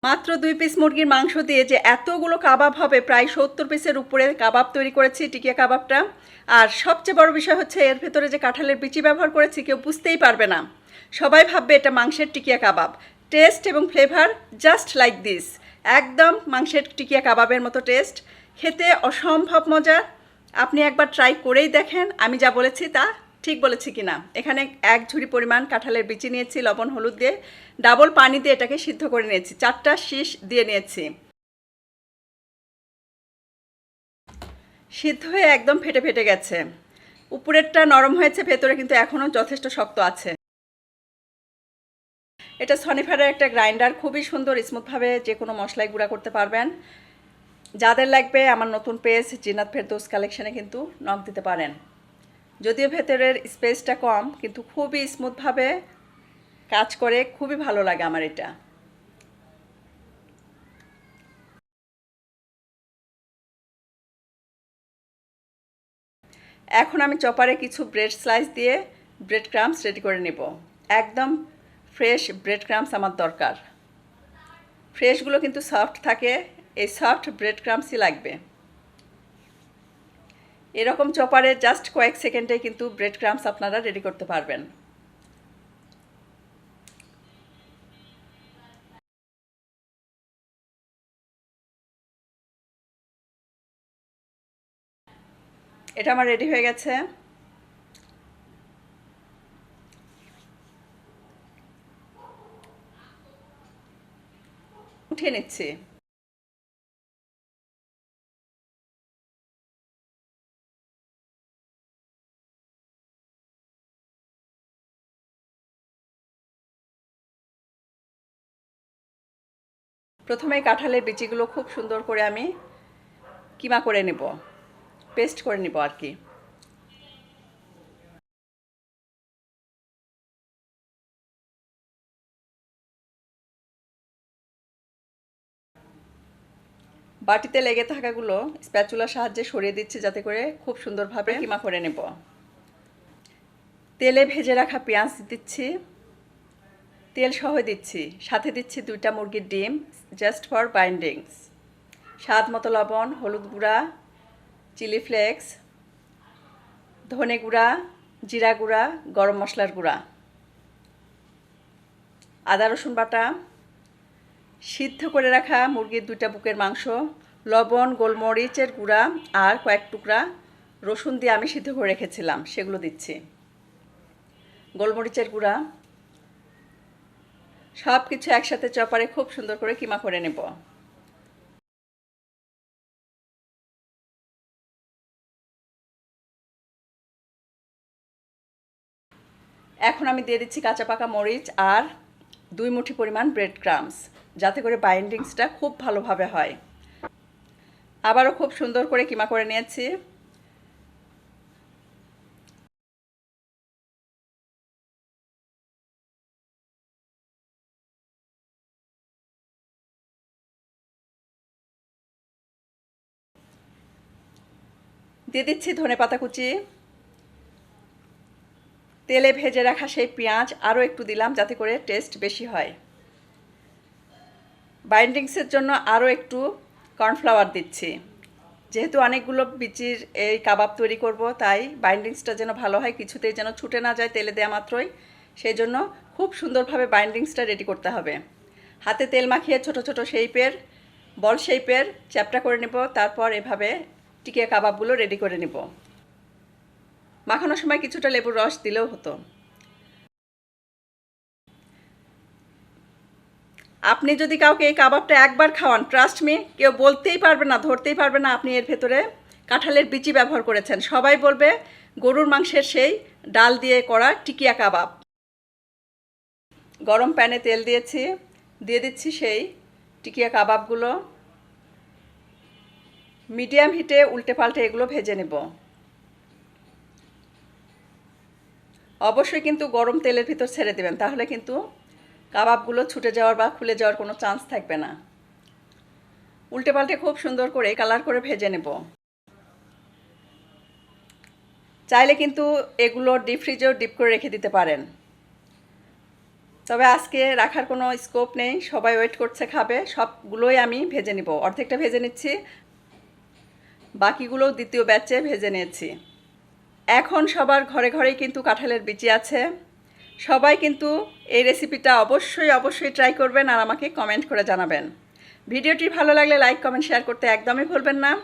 মাত্র 2 পিস মুরগির মাংস দিয়ে যে এতগুলো কাবাব হবে, প্রায় 70 পিসের উপরে কাবাব তৈরি করেছি, টিকিয়া কাবাবটা। আর সবচেয়ে বড় বিষয় হচ্ছে এর ভেতরে যে কাঁঠালের বিচি ব্যবহার করেছি কেউ বুঝতেই পারবে না। সবাই ভাববে এটা মাংসের টিকিয়া কাবাব। টেস্ট এবং ফ্লেভার জাস্ট লাইক দিস। একদম মাংসের টিকিয়া কাবাবের মতো টেস্ট, খেতে অসম্ভব মজা। আপনি একবার ট্রাই করেই দেখেন আমি যা বলেছি তা ঠিক বলেছি কিনা। এখানে 1 ঝুড়ি পরিমাণ কাঁঠালের বিচি নিয়েছি, লবণ হলুদ দিয়ে ডাবল পানি দিয়ে এটাকে সিদ্ধ করে নিয়েছি, 4টা শীষ দিয়ে নিয়েছি। সিদ্ধ হয়ে একদম ফেটে ফেটে গেছে, উপরেরটা নরম হয়েছে, ভেতরে কিন্তু এখনও যথেষ্ট শক্ত আছে। এটা সনিফারের একটা গ্রাইন্ডার, খুবই সুন্দর, স্মুথভাবে যে কোনো মশলাই গুঁড়া করতে পারবেন। যাদের লাগবে আমার নতুন পেজ জিনাত ফেরদৌস কালেকশানে কিন্তু নক দিতে পারেন। যদিও ভেতরের স্পেসটা কম কিন্তু খুবই স্মুথভাবে কাজ করে, খুবই ভালো লাগে আমার এটা। এখন আমি চপারে কিছু ব্রেড স্লাইস দিয়ে ব্রেড ক্রাম্পস রেডি করে নেব। একদম ফ্রেশ ব্রেড ক্রাম্পস আমার দরকার। ফ্রেশগুলো কিন্তু সফট থাকে, এই সফট ব্রেড ক্রাম্পসই লাগবে। এরকম চপারে জাস্ট কয়েক সেকেন্ডে কিন্তু ব্রেড ক্রাম্পস আপনারা রেডি করতে পারবেন। এটা আমার রেডি হয়ে গেছে। উঠিয়ে নিচ্ছি। প্রথমে কাঁঠালের বিচিগুলো খুব সুন্দর করে আমি কিমা করে নেব, পেস্ট করে নেব আর কি। বাটিতে লেগে থাকাগুলো স্প্যাচুলার সাহায্যে সরিয়ে দিচ্ছি যাতে করে খুব সুন্দরভাবে কিমা করে নেব। তেলে ভেজে রাখা পেঁয়াজ দিচ্ছি, তেল সহ দিচ্ছি, সাথে দিচ্ছি 2টা মুরগির ডিম জাস্ট ফর বাইন্ডিংস। স্বাদ মতো লবণ, হলুদ গুঁড়া, চিলি ফ্লেক্স, ধনে গুঁড়া, জিরা গুঁড়া, গরম মশলার গুঁড়া, আদা রসুন বাটা, সিদ্ধ করে রাখা মুরগির 2টা বুকের মাংস, লবণ, গোলমরিচের গুঁড়া আর কয়েক টুকরা রসুন দিয়ে আমি সিদ্ধ করে রেখেছিলাম সেগুলো দিচ্ছি, গোলমরিচের গুঁড়া। সব কিছু একসাথে চপারে খুব সুন্দর করে কিমা করে নেব। এখন আমি দিয়ে দিচ্ছি কাঁচা পাকা মরিচ আর 2 মুঠি পরিমাণ ব্রেড ক্রাম্পস, যাতে করে বাইন্ডিংসটা খুব ভালোভাবে হয়। আবারও খুব সুন্দর করে কিমা করে নিয়েছি। দিয়ে দিচ্ছি ধনেপাতা কুচি, তেলে ভেজে রাখা সেই পেঁয়াজ আরও একটু দিলাম যাতে করে টেস্ট বেশি হয়। বাইন্ডিংসের জন্য আরও একটু কর্নফ্লাওয়ার দিচ্ছি, যেহেতু অনেকগুলো বিচির এই কাবাব তৈরি করব তাই বাইন্ডিংসটা যেন ভালো হয়, কিছুতেই যেন ছুটে না যায় তেলে দেওয়া মাত্রই। সেই জন্য খুব সুন্দরভাবে বাইন্ডিংসটা রেডি করতে হবে। হাতে তেল মাখিয়ে ছোট ছোট শেপের, বল শেপের চ্যাপটা করে নেব, তারপর এভাবে টিকিয়া কাবাবগুলো রেডি করে নেব। মাখানোর সময় কিছুটা লেবুর রস দিলেও হতো। আপনি যদি কাউকে এই কাবাবটা একবার খাওয়ান, ট্রাস্ট মি, কেউ বলতেই পারবে না, ধরতেই পারবে না আপনি এর ভেতরে কাঁঠালের বিচি ব্যবহার করেছেন। সবাই বলবে গরুর মাংসের সেই ডাল দিয়ে করা টিকিয়া কাবাব। গরম প্যানে তেল দিয়েছি, দিয়ে দিচ্ছি সেই টিকিয়া কাবাবগুলো। মিডিয়াম হিটে উল্টে পাল্টে এগুলো ভেজে নেব। অবশ্যই কিন্তু গরম তেলের ভিতর ছেড়ে দেবেন, তাহলে কিন্তু কাবাবগুলো ছুটে যাওয়ার বা খুলে যাওয়ার কোনো চান্স থাকবে না। উল্টে পাল্টে খুব সুন্দর করে কালার করে ভেজে নেব। চাইলে কিন্তু এগুলো ডিপ ফ্রিজেও ডিপ করে রেখে দিতে পারেন। তবে আজকে রাখার কোনো স্কোপ নেই, সবাই ওয়েট করছে খাবে। সবগুলোই আমি ভেজে নিব, অর্ধেকটা ভেজে নিচ্ছি, বাকিগুলোও দ্বিতীয় ব্যাচে ভেজে নিয়েছি। এখন সবার ঘরে ঘরেই কিন্তু কাঁঠালের বিচি আছে। সবাই কিন্তু এই রেসিপিটা অবশ্যই ট্রাই করবেন আর আমাকে কমেন্ট করে জানাবেন। ভিডিওটি ভালো লাগলে লাইক, কমেন্ট, শেয়ার করতে একদমই ভুলবেন না।